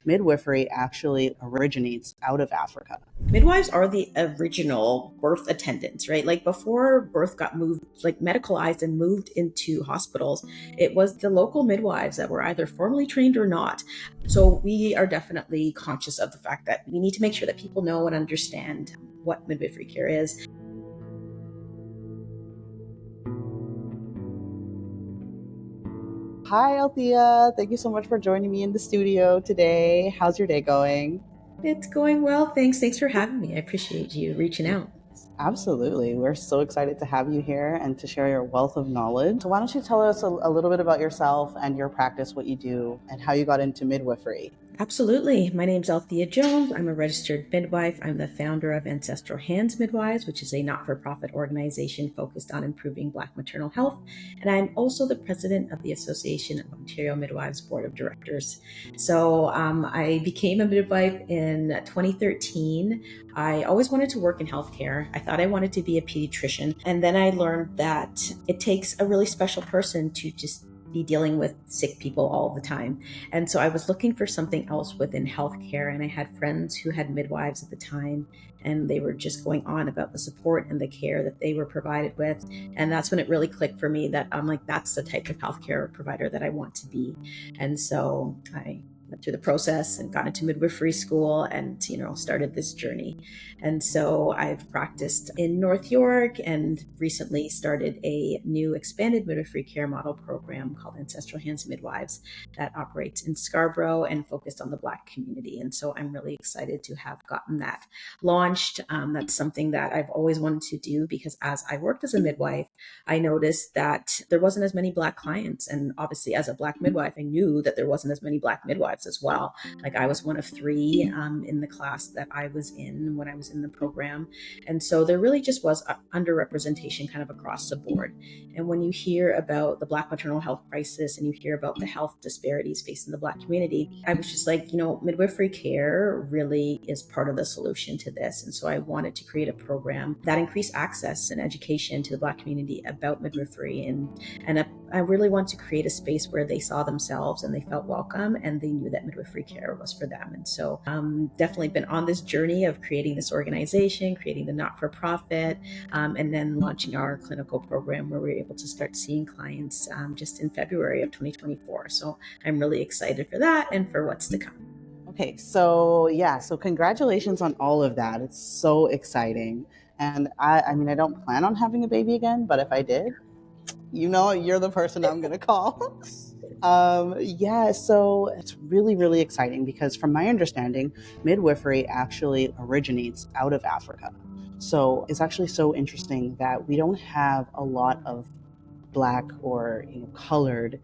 midwifery actually originates out of Africa. Midwives are the original birth attendants, right? Like before birth got moved, like medicalized and moved into hospitals, it was the local midwives that were either formally trained or not. So we are definitely conscious of the fact that we need to make sure that people know and understand what midwifery care is. Hi, Althea. Thank you so much for joining me in the studio today. How's your day going? It's going well. Thanks. Thanks for having me. I appreciate you reaching out. Absolutely. We're so excited to have you here and to share your wealth of knowledge. So why don't you tell us a little bit about yourself and your practice, what you do, and how you got into midwifery? Absolutely. My name's Althea Jones. I'm a registered midwife. I'm the founder of Ancestral Midwives, which is a not-for-profit organization focused on improving Black maternal health. And I'm also the president of the Association of Ontario Midwives Board of Directors. So I became a midwife in 2013. I always wanted to work in healthcare. I thought I wanted to be a pediatrician. And then I learned that it takes a really special person to just be dealing with sick people all the time. And so I was looking for something else within healthcare. And I had friends who had midwives at the time, and they were just going on about the support and the care that they were provided with. And that's when it really clicked for me that I'm like, that's the type of healthcare provider that I want to be. And so I went through the process and got into midwifery school and, started this journey. And so I've practiced in North York and recently started a new expanded midwifery care model program called Ancestral Midwives that operates in Scarborough and focused on the Black community. And so I'm really excited to have gotten that launched. That's something that I've always wanted to do because as I worked as a midwife, I noticed that there wasn't as many Black clients. And obviously as a Black midwife, I knew that there wasn't as many Black midwives as well. Like I was one of three in the class that I was in when I was in the program. And so there really just was underrepresentation kind of across the board. And when you hear about the Black maternal health crisis and you hear about the health disparities facing the Black community, I was just like, midwifery care really is part of the solution to this. And so I wanted to create a program that increased access and education to the Black community about midwifery. And I really want to create a space where they saw themselves and they felt welcome and they knew that midwifery care was for them. And so definitely been on this journey of creating this organization, creating the not-for-profit, and then launching our clinical program where we're able to start seeing clients just in February of 2024. So I'm really excited for that and for what's to come. Okay, so congratulations on all of that. It's so exciting. And I mean, I don't plan on having a baby again, but if I did, you're the person I'm going to call. So it's really, really exciting because from my understanding, midwifery actually originates out of Africa. So it's actually so interesting that we don't have a lot of Black or colored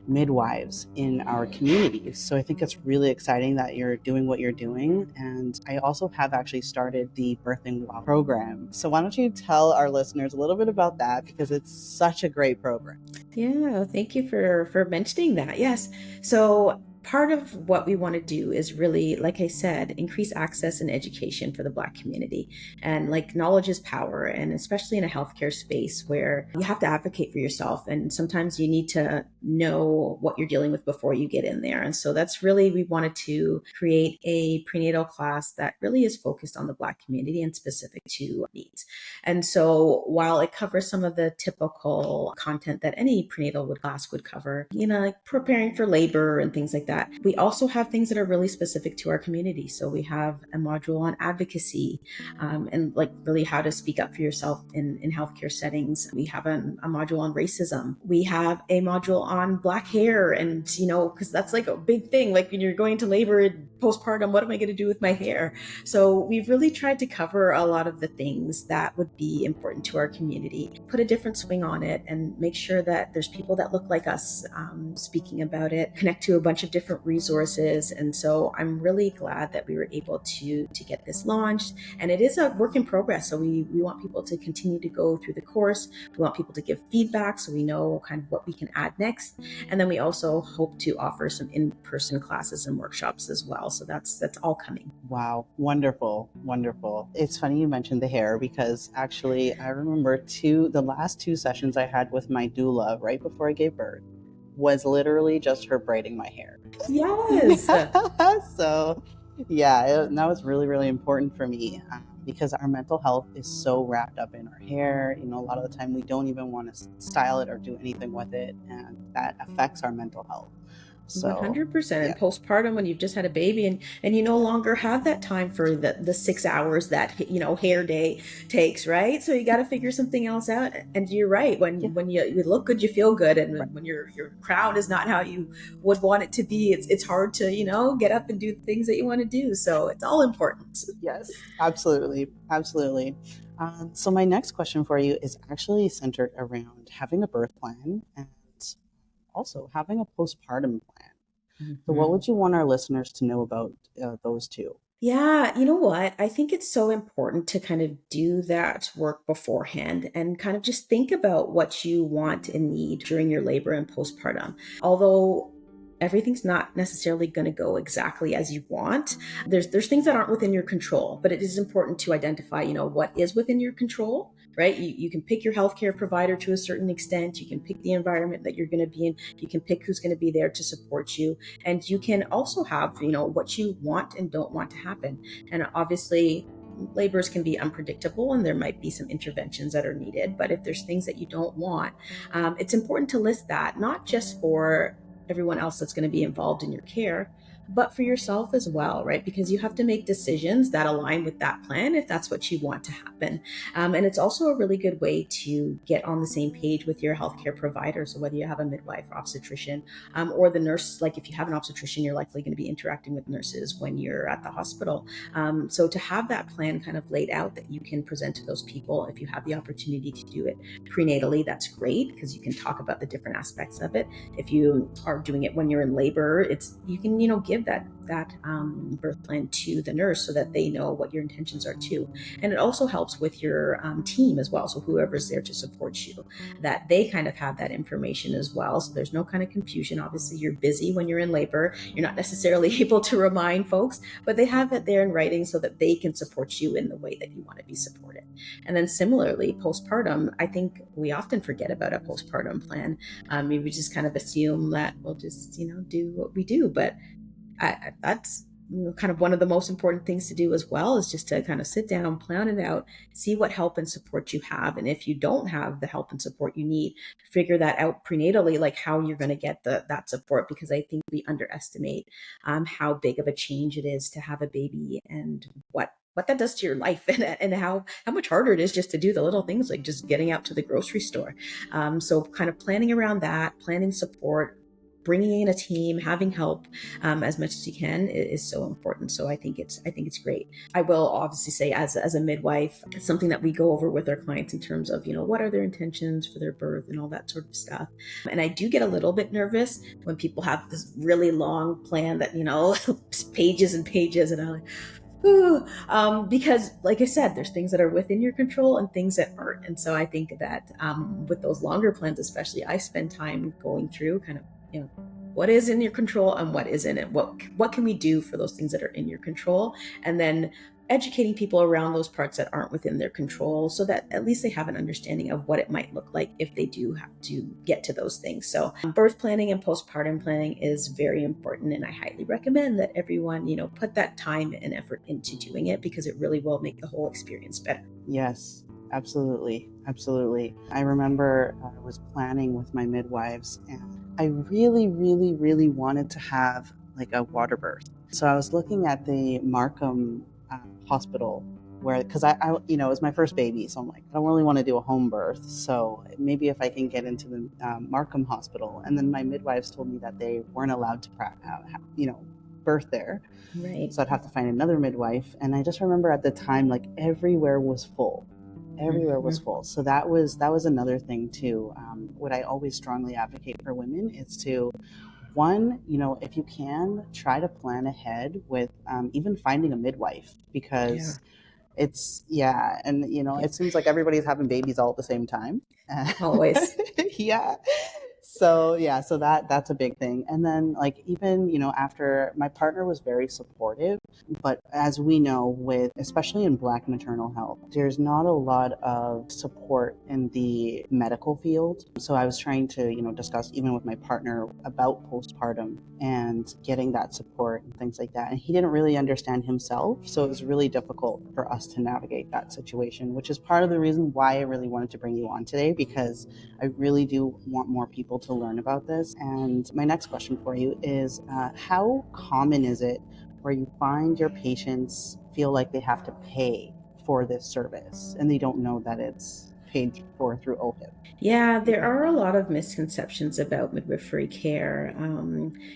midwives in our communities. So I think it's really exciting that you're doing what you're doing. And I also have actually started the Birthing Well program. So why don't you tell our listeners a little bit about that because it's such a great program. Yeah, thank you for mentioning that. Yes. So part of what we want to do is really, like I said, increase access and education for the Black community. And like knowledge is power. And especially in a healthcare space where you have to advocate for yourself. And sometimes you need to know what you're dealing with before you get in there. And so that's really, we wanted to create a prenatal class that really is focused on the Black community and specific to needs. And so while it covers some of the typical content that any prenatal class would cover, like preparing for labor and things like that, we also have things that are really specific to our community. So we have a module on advocacy and like really how to speak up for yourself in healthcare settings. We have a module on racism. We have a module on Black hair and, because that's like a big thing. Like when you're going to labor and postpartum, what am I going to do with my hair? So we've really tried to cover a lot of the things that would be important to our community, put a different swing on it and make sure that there's people that look like us speaking about it, connect to a bunch of different resources. And so I'm really glad that we were able to get this launched. And it is a work in progress. So we want people to continue to go through the course. We want people to give feedback so we know kind of what we can add next. And then we also hope to offer some in-person classes and workshops as well. So that's all coming. Wow. Wonderful. Wonderful. It's funny you mentioned the hair because actually I remember the last two sessions I had with my doula right before I gave birth. was literally just her braiding my hair. Yes. So yeah, that was really, really important for me, because our mental health is so wrapped up in our hair. A lot of the time we don't even want to style it or do anything with it, and that affects our mental health. So 100%. yeah. And postpartum, when you've just had a baby and you no longer have that time for the 6 hours that hair day takes, right? So you got to figure something else out. And you're right, Yeah. when you look good, you feel good, and Right. when your crown is not how you would want it to be, it's hard to get up and do the things that you want to do. So it's all important. Yes, absolutely, absolutely. So my next question for you is actually centered around having a birth plan and also having a postpartum plan. So what Mhm. would you want our listeners to know about those two? Yeah, you know what? I think it's so important to kind of do that work beforehand and kind of just think about what you want and need during your labor and postpartum. Although everything's not necessarily going to go exactly as you want, there's things that aren't within your control, but it is important to identify, what is within your control, right? You can pick your healthcare provider to a certain extent, you can pick the environment that you're going to be in, you can pick who's going to be there to support you, and you can also have what you want and don't want to happen. And obviously labors can be unpredictable and there might be some interventions that are needed, but if there's things that you don't want, it's important to list that, not just for everyone else that's going to be involved in your care, but for yourself as well, right? Because you have to make decisions that align with that plan if that's what you want to happen. And it's also a really good way to get on the same page with your healthcare provider. So whether you have a midwife or obstetrician, or the nurse, like if you have an obstetrician, you're likely going to be interacting with nurses when you're at the hospital. So to have that plan kind of laid out that you can present to those people, if you have the opportunity to do it prenatally, that's great because you can talk about the different aspects of it. If you are doing it when you're in labor, you can give that birth plan to the nurse so that they know what your intentions are too. And it also helps with your team as well. So whoever's there to support you, that they kind of have that information as well. So there's no kind of confusion. Obviously, you're busy when you're in labor. You're not necessarily able to remind folks, but they have it there in writing so that they can support you in the way that you want to be supported. And then similarly, postpartum, I think we often forget about a postpartum plan. We just kind of assume that we'll just, do what we do. But that's kind of one of the most important things to do as well, is just to kind of sit down, plan it out, see what help and support you have. And if you don't have the help and support you need, figure that out prenatally, like how you're going to get that support, because I think we underestimate how big of a change it is to have a baby and what that does to your life, and how much harder it is just to do the little things like just getting out to the grocery store. So kind of planning around that, planning support, bringing in a team, having help as much as you can is so important. So I think it's great. I will obviously say, as a midwife, it's something that we go over with our clients in terms of what are their intentions for their birth and all that sort of stuff. And I do get a little bit nervous when people have this really long plan that pages and pages, and I'm like, because like I said, there's things that are within your control and things that aren't. And so I think that with those longer plans, especially, I spend time going through kind of, what is in your control and what isn't, and what can we do for those things that are in your control, and then educating people around those parts that aren't within their control, so that at least they have an understanding of what it might look like if they do have to get to those things. So birth planning and postpartum planning is very important, and I highly recommend that everyone put that time and effort into doing it, because it really will make the whole experience better. Yes, absolutely, absolutely. I remember I was planning with my midwives, and I really, really, really wanted to have like a water birth. So I was looking at the Markham hospital, because I it was my first baby, so I'm like, I don't really want to do a home birth. So maybe if I can get into the Markham hospital. And then my midwives told me that they weren't allowed to birth there. Right. So I'd have to find another midwife. And I just remember at the time, like everywhere was full. Everywhere was full. So that was another thing too. What I always strongly advocate for women is to, one, if you can, try to plan ahead with even finding a midwife, because it's, and it seems like everybody's having babies all at the same time. Always. Yeah. So yeah, so that's a big thing. And then like even, after my partner was very supportive, but as we know with especially in Black maternal health, there's not a lot of support in the medical field. So I was trying to, discuss even with my partner about postpartum and getting that support and things like that. And he didn't really understand himself. So it was really difficult for us to navigate that situation, which is part of the reason why I really wanted to bring you on today, because I really do want more people to learn about this. And my next question for you is how common is it where you find your patients feel like they have to pay for this service and they don't know that it's paid for through OHIP? Yeah, there are a lot of misconceptions about midwifery care.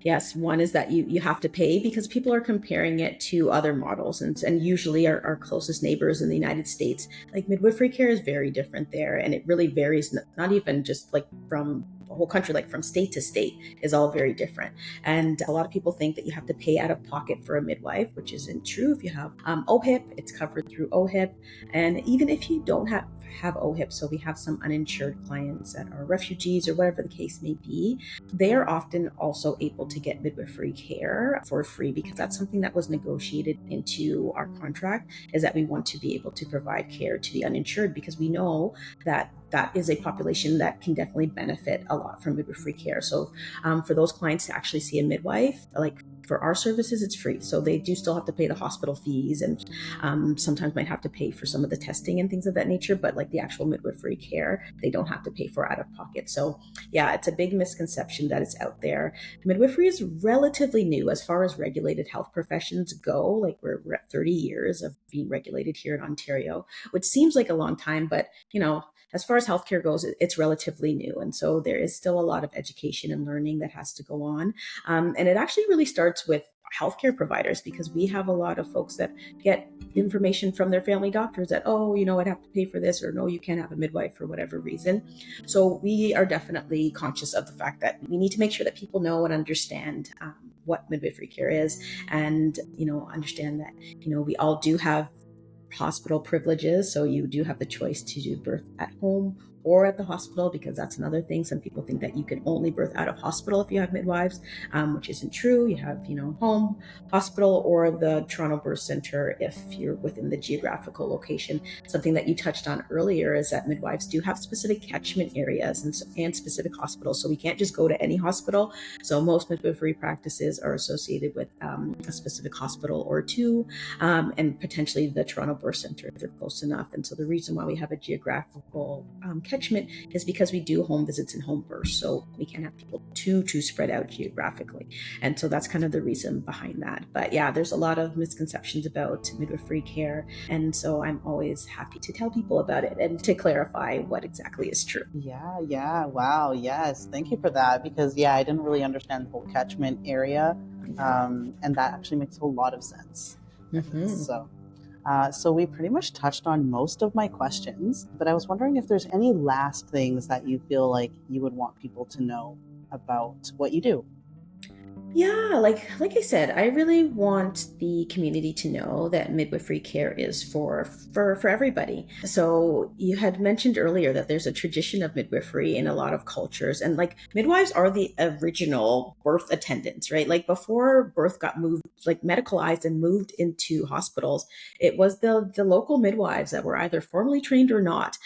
Yes, one is that you have to pay because people are comparing it to other models, and usually our closest neighbors in the United States. Like midwifery care is very different there, and it really varies, not even just like from the whole country, like from state to state is all very different. And a lot of people think that you have to pay out of pocket for a midwife, which isn't true. If you have OHIP, it's covered through OHIP. And even if you don't have OHIP, so we have some uninsured clients that are refugees or whatever the case may be, they are often also able to get midwifery care for free, because that's something that was negotiated into our contract, is that we want to be able to provide care to the uninsured, because we know that that is a population that can definitely benefit a lot from midwifery care. So for those clients to actually see a midwife, like for our services, it's free. So they do still have to pay the hospital fees, and sometimes might have to pay for some of the testing and things of that nature. But like the actual midwifery care, they don't have to pay for out of pocket. So yeah, it's a big misconception that it's out there. Midwifery is relatively new as far as regulated health professions go. Like we're at 30 years of being regulated here in Ontario, which seems like a long time, but as far as healthcare goes, it's relatively new. And so there is still a lot of education and learning that has to go on. And it actually really starts with healthcare providers, because we have a lot of folks that get information from their family doctors that, I'd have to pay for this, or no, you can't have a midwife for whatever reason. So we are definitely conscious of the fact that we need to make sure that people know and understand what midwifery care is, and, understand that, we all do have hospital privileges. So you do have the choice to do birth at home or at the hospital, because that's another thing. Some people think that you can only birth out of hospital if you have midwives, which isn't true. You have, home, hospital, or the Toronto Birth Center if you're within the geographical location. Something that you touched on earlier is that midwives do have specific catchment areas and specific hospitals. So we can't just go to any hospital. So most midwifery practices are associated with a specific hospital or two, and potentially the Toronto Birth Center if they're close enough. And so the reason why we have a geographical catchment is because we do home visits and home births. So we can't have people too spread out geographically. And so that's kind of the reason behind that. But yeah, there's a lot of misconceptions about midwifery care. And so I'm always happy to tell people about it and to clarify what exactly is true. Yeah. Wow. Yes. Thank you for that. Because, I didn't really understand the whole catchment area. And that actually makes a lot of sense. Mm-hmm. So we pretty much touched on most of my questions, but I was wondering if there's any last things that you feel like you would want people to know about what you do. Yeah, like I said, I really want the community to know that midwifery care is for everybody. So you had mentioned earlier that there's a tradition of midwifery in a lot of cultures, and like midwives are the original birth attendants, right? Like before birth got moved, like medicalized and moved into hospitals, it was the local midwives that were either formally trained or not.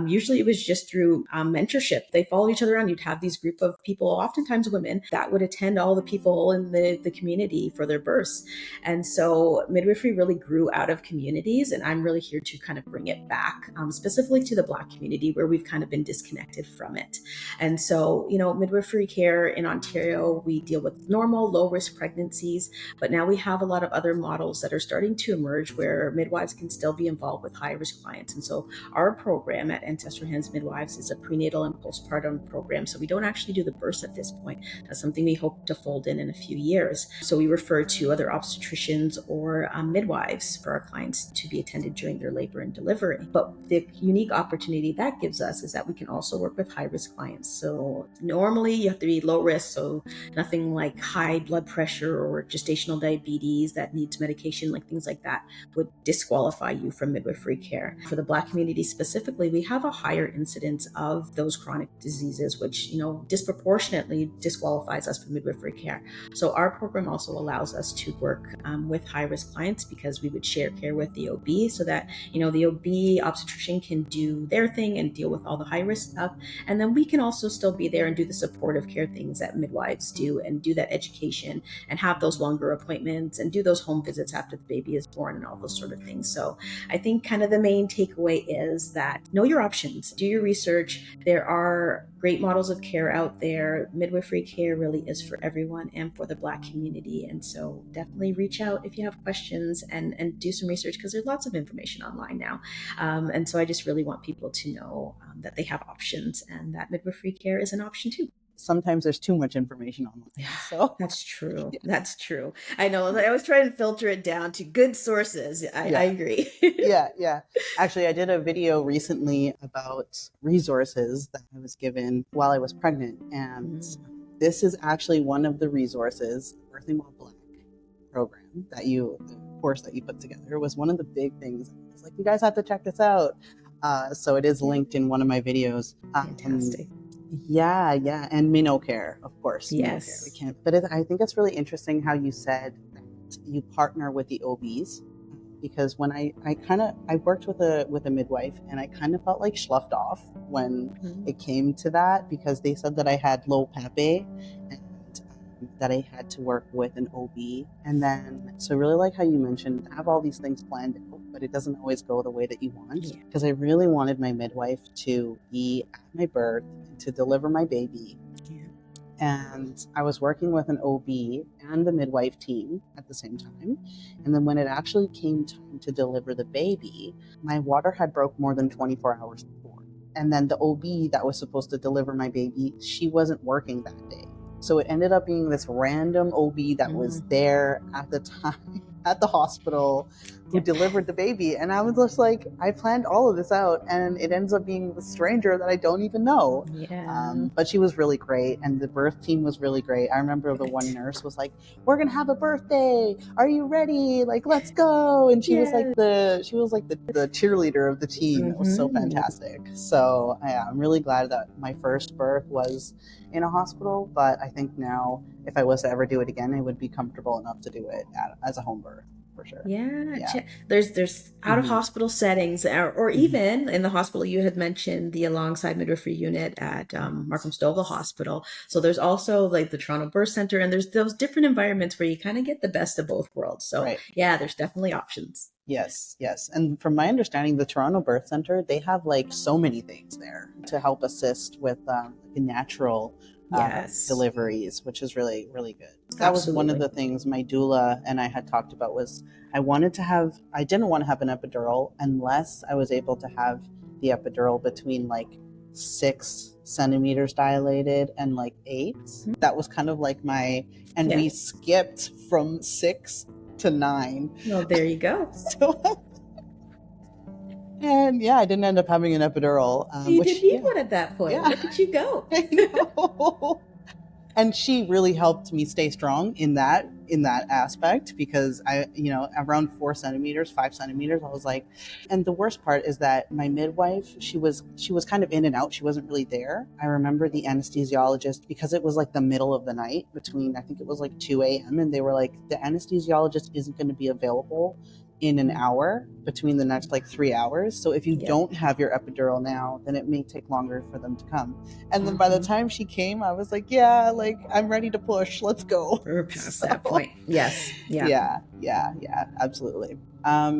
Usually it was just through mentorship. They followed each other around. You'd have these group of people, oftentimes women, that would attend all the people in the community for their births. And so midwifery really grew out of communities, and I'm really here to kind of bring it back, specifically to the Black community where we've kind of been disconnected from it. And so, midwifery care in Ontario, we deal with normal, low-risk pregnancies, but now we have a lot of other models that are starting to emerge where midwives can still be involved with high-risk clients. And so our program at Ancestral Midwives is a prenatal and postpartum program. So we don't actually do the births at this point. That's something we hope to fold in in a few years. So we refer to other obstetricians or midwives for our clients to be attended during their labor and delivery. But the unique opportunity that gives us is that we can also work with high-risk clients. So normally you have to be low risk, so nothing like high blood pressure or gestational diabetes that needs medication, like things like that would disqualify you from midwifery care. For the Black community specifically, we have a higher incidence of those chronic diseases, which, disproportionately disqualifies us from midwifery care. So our program also allows us to work with high-risk clients, because we would share care with the OB so that, the OB obstetrician can do their thing and deal with all the high-risk stuff. And then we can also still be there and do the supportive care things that midwives do, and do that education and have those longer appointments and do those home visits after the baby is born and all those sort of things. So I think kind of the main takeaway is that know your options, do your research. There are great models of care out there. Midwifery care really is for everyone and for the Black community. And so definitely reach out if you have questions and do some research, because there's lots of information online now. And so I just really want people to know that they have options and that midwifery care is an option too. Sometimes there's too much information online. So that's true. Yeah. That's true. I know. I always try and filter it down to good sources. I agree. Yeah. Actually, I did a video recently about resources that I was given while I was pregnant. And this is actually one of the resources, the Birthing While Black program the course that you put together, was one of the big things. I was like, you guys have to check this out. So it is linked in one of my videos. Fantastic. Yeah. And MinnoCare, of course. Yes. We can't, but I think it's really interesting how you said that you partner with the OBs, because when I worked with a midwife, and I kind of felt like sloughed off when it came to that, because they said that I had low PAPE and that I had to work with an OB. And then, so I really like how you mentioned have all these things planned out, but it doesn't always go the way that you want. Because I really wanted my midwife to be at my birth and to deliver my baby. And I was working with an OB and the midwife team at the same time. And then when it actually came time to deliver the baby, my water had broke more than 24 hours before. And then the OB that was supposed to deliver my baby, she wasn't working that day. So it ended up being this random OB that was there at the time at the hospital who delivered the baby. And I was just like, I planned all of this out, and it ends up being the stranger that I don't even know. But she was really great, and the birth team was really great. I remember the one nurse was like, we're gonna have a birthday, are you ready, like let's go. And she was like the cheerleader of the team. It was so fantastic. So I'm really glad that my first birth was in a hospital, but I think now if I was to ever do it again, I would be comfortable enough to do it as a home birth. For sure. There's out of hospital settings, or even in the hospital. You had mentioned the alongside midwifery unit at Markham Stouffville Hospital. So there's also like the Toronto Birth Center, and there's those different environments where you kind of get the best of both worlds. So there's definitely options. Yes. And from my understanding, the Toronto Birth Center, they have like so many things there to help assist with natural deliveries, which is really, really good. That was one of the things my doula and I had talked about, was I didn't want to have an epidural unless I was able to have the epidural between like 6 centimeters dilated and like 8. That was kind of like we skipped from 6 to 9. Well, there you go. And I didn't end up having an epidural. You didn't need one at that point. Look at you go. I know. And she really helped me stay strong in that aspect, because I, around 5 centimeters, I was like, and the worst part is that my midwife, she was kind of in and out. She wasn't really there. I remember the anesthesiologist, because it was like the middle of the night between, I think it was like 2 a.m. and they were like, the anesthesiologist isn't going to be available in an hour between the next like 3 hours. So if you don't have your epidural now, then it may take longer for them to come. And then by the time she came, I was like, I'm ready to push. Let's go. We're past that point. Yes. Yeah, absolutely.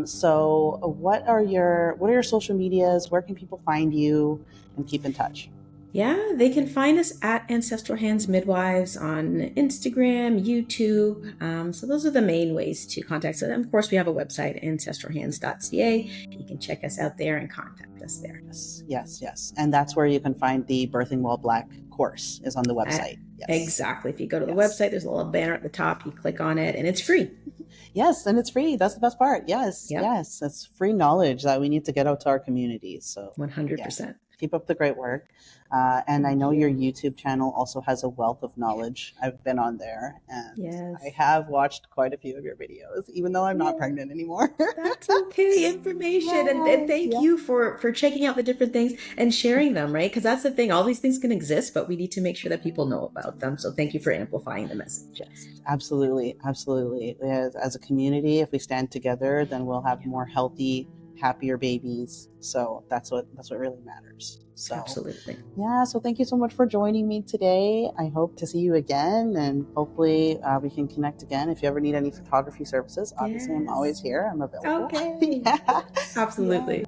So what are your social medias? Where can people find you and keep in touch? Yeah, they can find us at Ancestral Hands Midwives on Instagram, YouTube. So those are the main ways to contact us. And of course, we have a website, ancestralhands.ca. You can check us out there and contact us there. Yes. And that's where you can find the Birthing While Black course, is on the website. Yes. Exactly. If you go to the Yes. website, there's a little banner at the top. You click on it and it's free. Yes, and it's free. That's the best part. Yes, Yep. yes. It's free knowledge that we need to get out to our communities. So 100%. keep up the great work. And I know your YouTube channel also has a wealth of knowledge. I've been on there and Yes. I have watched quite a few of your videos, even though I'm not pregnant anymore. That's okay. Information. And thank you for checking out the different things and sharing them, right? Because that's the thing. All these things can exist, but we need to make sure that people know about them. So thank you for amplifying the message. Yes, absolutely. Absolutely. As a community, if we stand together, then we'll have more healthy, happier babies. So that's what really matters. So absolutely. Yeah, so thank you so much for joining me today. I hope to see you again, and hopefully we can connect again. If you ever need any photography services, obviously I'm always here. I'm available. Okay. Absolutely.